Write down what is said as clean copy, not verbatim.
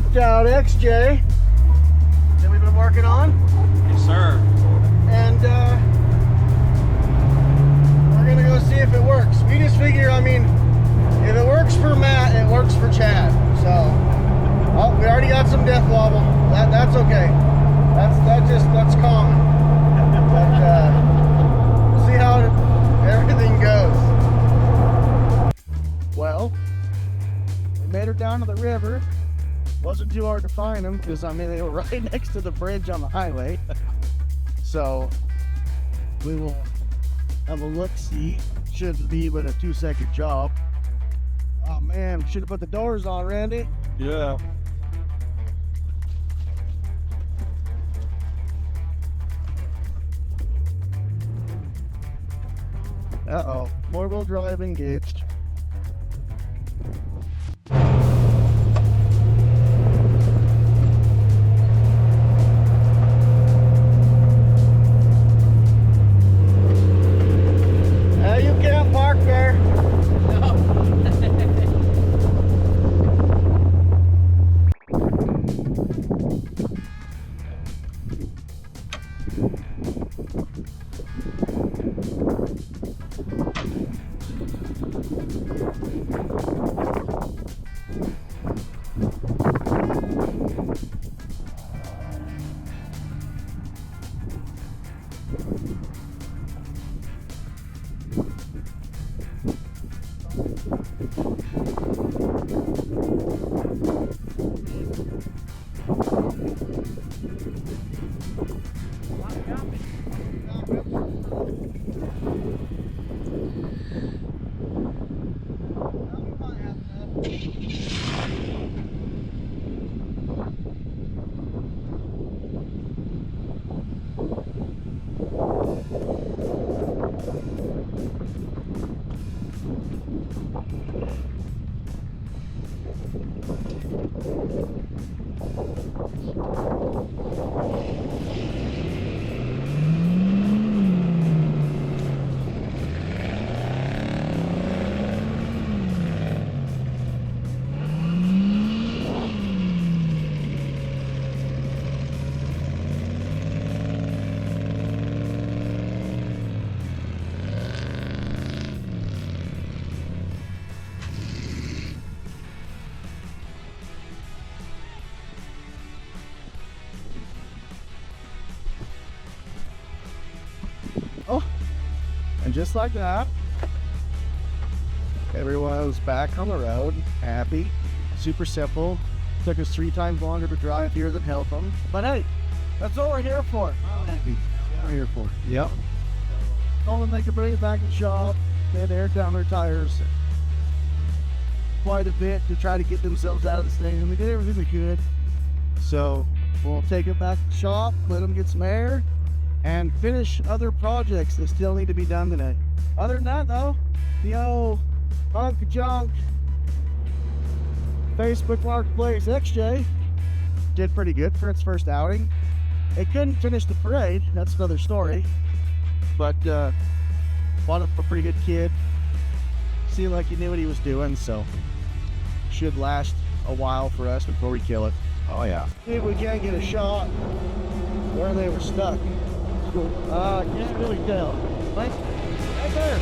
swapped out XJ that we've been working on. Yes, sir. And we're gonna go see if it works. We just figure, I mean, if it works for Matt, it works for Chad. So, oh, we already got some death wobble. That's okay. That's common. But we'll see how everything goes. Well, we made her down to the river. Wasn't too hard to find them because I mean they were right next to the bridge on the highway. So we will have a look-see. Shouldn't be but a 2-second job. Oh man, should have put the doors on, Randy. Yeah. Uh-oh, four-wheel drive engaged. You can't park there. Oh, and just like that, everyone was back on the road, happy, super simple. Took us 3 times longer to drive here than help them. But hey, that's what we're here for. Happy. We're here for. Yep. Told them they could bring it back in the shop. They had to air down their tires quite a bit to try to get themselves out of the stand. We did everything we could. So we'll take it back to the shop, let them get some air, and finish other projects that still need to be done today. Other than that, though, the old Hunk Junk Facebook Marketplace XJ did pretty good for its first outing. It couldn't finish the parade, that's another story. But bought it for a pretty good kid. Seemed like he knew what he was doing, so should last a while for us before we kill it. Oh yeah. See if we can't get a shot where they were stuck. I can't really tell. Right there.